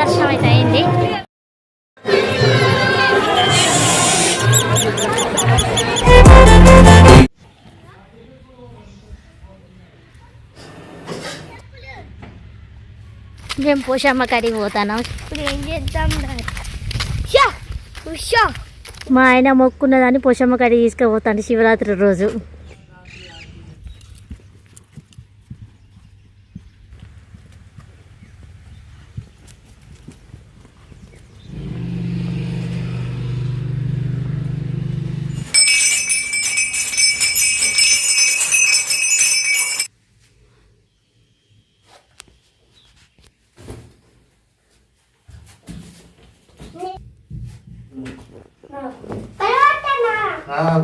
దర్శనం అయితే అయింది. మేము పోషమ్మ కాడికి పోతాను. ఇప్పుడు ఏం చేద్దాం? మా ఆయన మొక్కున్నదాన్ని పోషమ్మ కాడికి తీసుకుపోతాను శివరాత్రి రోజు.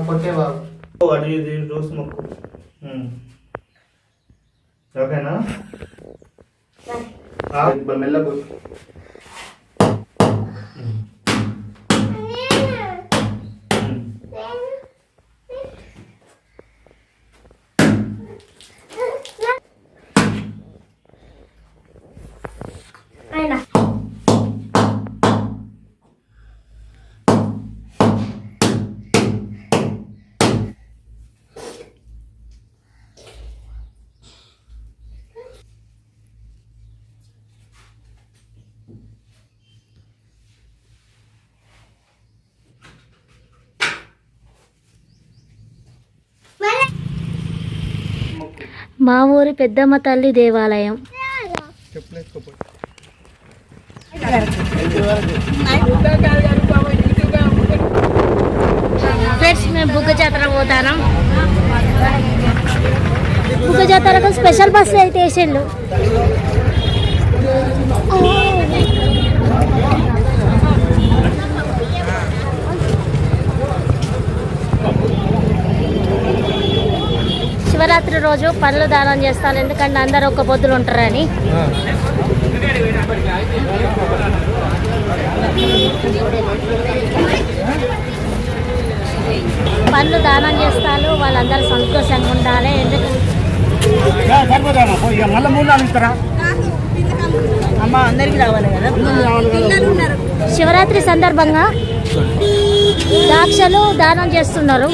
కొట్టే బాబు అది రోజు మొక్కు ఓకేనా? మెల్లగా మా ఊరి పెద్దమ్మ తల్లి దేవాలయం. ఫ్రెండ్స్ మేము బుగ్గ జాతర పోతాను. బుగ్గ జాతరకు స్పెషల్ బస్సులు అయితే వేసేళ్ళు. శివరాత్రి రోజు పనులు దానం చేస్తాను, ఎందుకంటే అందరూ ఒక్క పొద్దులు ఉంటారని. పనులు దానం చేస్తారు, వాళ్ళందరూ సంతోషంగా ఉండాలి. శివరాత్రి సందర్భంగా ద్రాక్షలు దానం చేస్తున్నారు.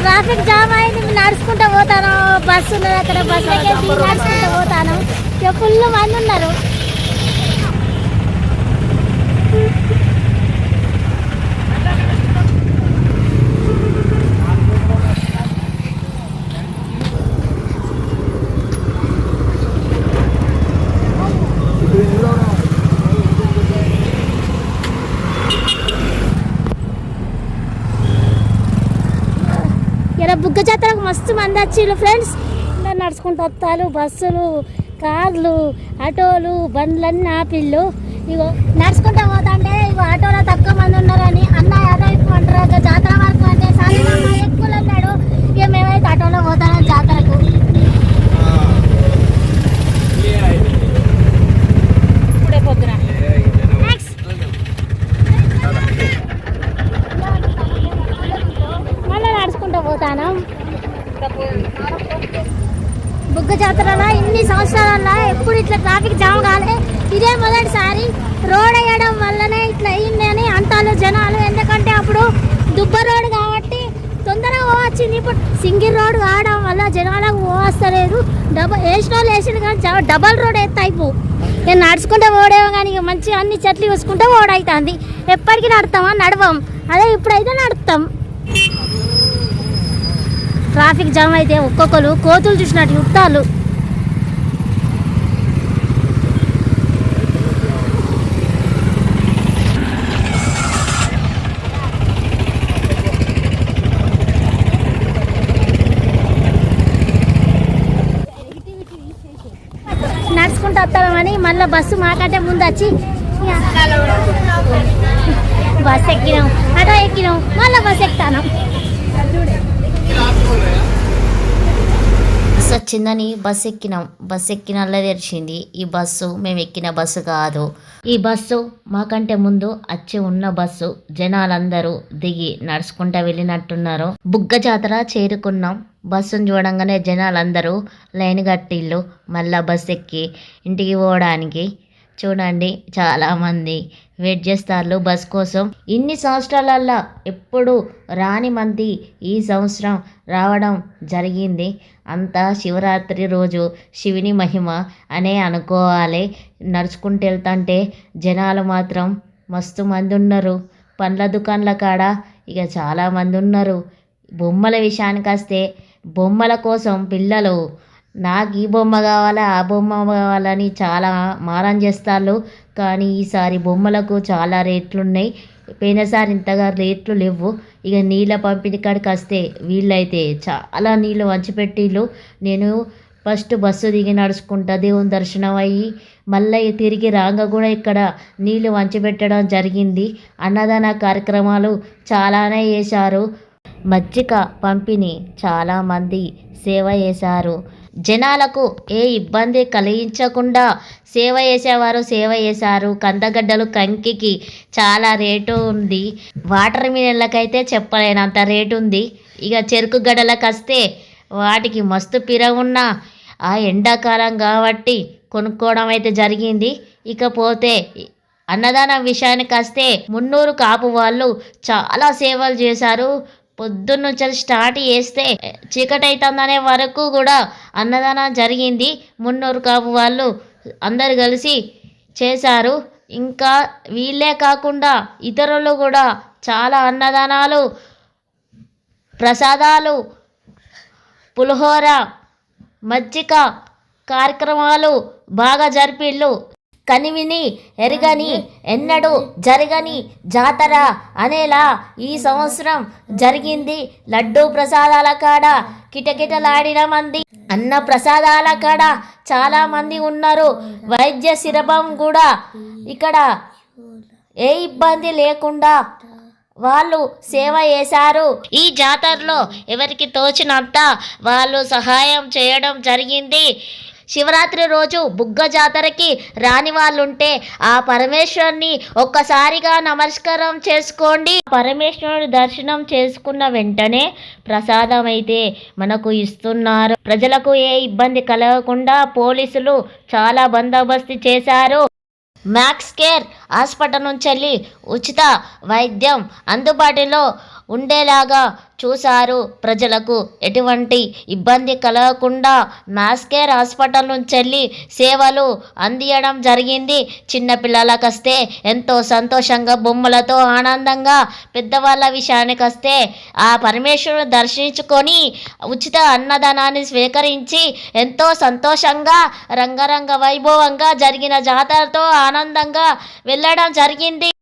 ట్రాఫిక్ జామ్ అయింది. నడుచుకుంటూ పోతాను. బస్సు ఉన్నది అక్కడ, బస్సు ఎక్కేసి నడుచుకుంటూ పోతాను. ఫుల్ మంది ఉన్నారు. బుగ్గ జాతరకు మస్తు మంది వచ్చిళ్ళు ఫ్రెండ్స్. నడుచుకుంటూ వస్తారు. బస్సులు, కార్లు, ఆటోలు, బండ్లన్నీ ఆపిళ్ళు. ఇగో నడుచుకుంటూ పోతాంటే ఇగో ఆటోలో తక్కువ మంది ఉన్నారని అన్న ఆటో ఎక్కుమంటారు. జాతర వరకు అంటే సాయంత్రం ఎక్కువ అన్నాడు. ఇక మేమైతే ఆటోలో పోతాం జాతరకు. ఇప్పుడే పొద్దున మళ్ళీ నడుచుకుంటూ పోతాను. బుగ్గ జాతరలో ఇన్ని సంవత్సరాలలో ఎప్పుడు ఇట్లా ట్రాఫిక్ జామ్ కాలే. ఇదే మొదటిసారి. రోడ్ వేయడం వల్లనే ఇట్లా అయింది అని అంటారు జనాలు. ఎందుకంటే అప్పుడు దుబ్బ రోడ్ కాబట్టి తొందరగా వచ్చింది. ఇప్పుడు సింగిల్ రోడ్ కావడం వల్ల జనాలకు వస్తలేదు. వేసిన వాళ్ళు వేసింది కానీ డబల్ రోడ్ ఎత్తైపు. నేను నడుచుకుంటే ఓడేమో కానీ ఇక మంచిగా అన్ని చెట్లు చూసుకుంటే ఓడవుతుంది. ఎప్పటికీ నడతామా? నడవం. అదే ఇప్పుడైతే నడుస్తాం. ట్రాఫిక్ జామ్ అయితే ఒక్కొక్కరు కోతులు చూసినట్టు యుట్టాలు. నడుచుకుంటూ వస్తామని మళ్ళీ బస్సు మాకంటే ముందు వచ్చి బస్ ఎక్కినాం, ఆటో ఎక్కినాం, మళ్ళీ బస్ ఎక్కుతాను. వచ్చిందని బస్సు ఎక్కినాం. బస్సు ఎక్కినల్లా తెరిచింది ఈ బస్సు మేము ఎక్కిన బస్సు కాదు. ఈ బస్సు మాకంటే ముందు వచ్చి ఉన్న బస్సు. జనాలందరూ దిగి నడుచుకుంటా వెళ్ళినట్టున్నారు. బుగ్గ జాతర చేరుకున్నాం. బస్సును చూడంగానే జనాలందరూ లైన్ కట్టిళ్ళు మళ్ళా బస్సు ఎక్కి ఇంటికి పోవడానికి. చూడండి చాలామంది వెయిట్ చేస్తారు బస్ కోసం. ఇన్ని సంవత్సరాలల్లో ఎప్పుడు రాని మంది ఈ సంవత్సరం రావడం జరిగింది. అంతా శివరాత్రి రోజు శివుని మహిమ అనే అనుకోవాలి. నడుచుకుంటూ వెళ్తుంటే జనాలు మాత్రం మస్తు మంది ఉన్నారు. పండ్ల దుకాణాల కాడ ఇక చాలామంది ఉన్నారు. బొమ్మల విషయానికి వస్తే బొమ్మల కోసం పిల్లలు నాకు ఈ బొమ్మ కావాలా ఆ బొమ్మ కావాలని చాలా మారం చేస్తారు. కానీ ఈసారి బొమ్మలకు చాలా రేట్లు ఉన్నాయి. పోయినసారి ఇంతగా రేట్లు లేవు. ఇక నీళ్ళ పంపిణీ కాడికి వస్తే వీళ్ళైతే చాలా నీళ్ళు వంచిపెట్టిళ్ళు. నేను ఫస్ట్ బస్సు దిగి నడుచుకుంటా దేవుని దర్శనం అయ్యి మళ్ళీ తిరిగి రాగా కూడా ఇక్కడ నీళ్ళు వంచిపెట్టడం జరిగింది. అన్నదాన కార్యక్రమాలు చాలానే చేశారు. మజ్జిగ పంపిణీ చాలామంది సేవ చేశారు. జనాలకు ఏ ఇబ్బంది కలిగించకుండా సేవ చేశారు. కందగడ్డలు కంకికి చాలా రేటు ఉంది. వాటర్ మిలన్లకైతే చెప్పలేనంత రేటు ఉంది. ఇక చెరుకు గడ్డలకు వస్తే వాటికి మస్తు పిర ఉన్న ఆ ఎండాకాలం కాబట్టి కొనుక్కోవడం అయితే జరిగింది. ఇకపోతే అన్నదానం విషయానికి వస్తే మున్నూరు కాపు వాళ్ళు చాలా సేవలు చేశారు. పొద్దున్న స్టార్ట్ చేస్తే చీకటి అవుతుందనే వరకు కూడా అన్నదానం జరిగింది. మున్నూరు కాపు వాళ్ళు అందరు కలిసి చేశారు. ఇంకా వీళ్ళే కాకుండా ఇతరులు కూడా చాలా అన్నదానాలు, ప్రసాదాలు, పులిహోర, మజ్జిగ కార్యక్రమాలు బాగా జరిపిళ్ళు. కనివిని ఎరగని ఎన్నడూ జరగని జాతర అనేలా ఈ సంవత్సరం జరిగింది. లడ్డూ ప్రసాదాల కాడ కిటకిటలాడిన మంది, అన్న ప్రసాదాల కాడ చాలా మంది ఉన్నారు. వైద్య శిబిరం కూడా ఇక్కడ ఏ ఇబ్బంది లేకుండా వాళ్ళు సేవ చేశారు. ఈ జాతరలో ఎవరికి తోచినంత వాళ్ళు సహాయం చేయడం జరిగింది. శివరాత్రి రోజు బుగ్గ జాతరకి రాని వాళ్ళుంటే ఆ పరమేశ్వరుని ఒక్కసారిగా నమస్కారం చేసుకోండి. పరమేశ్వరుని దర్శనం చేసుకున్న వెంటనే ప్రసాదం అయితే మనకు ఇస్తున్నారు. ప్రజలకు ఏ ఇబ్బంది కలగకుండా పోలీసులు చాలా బందోబస్తు చేశారు. మ్యాక్స్ కేర్ హాస్పిటల్ నుంచి వెళ్ళి ఉచిత వైద్యం అందుబాటులో ఉండేలాగా చూశారు. ప్రజలకు ఎటువంటి ఇబ్బంది కలగకుండా మ్యాక్స్ కేర్ హాస్పిటల్ నుంచి వెళ్ళి సేవలు అందించడం జరిగింది. చిన్నపిల్లలకు వస్తే ఎంతో సంతోషంగా బొమ్మలతో ఆనందంగా, పెద్దవాళ్ళ విషయానికి వస్తే ఆ పరమేశ్వరుని దర్శించుకొని ఉచిత అన్నదానాన్ని స్వీకరించి ఎంతో సంతోషంగా రంగరంగ వైభవంగా జరిగిన జాతరతో ఆనందంగా వెళ్ళడం జరిగింది.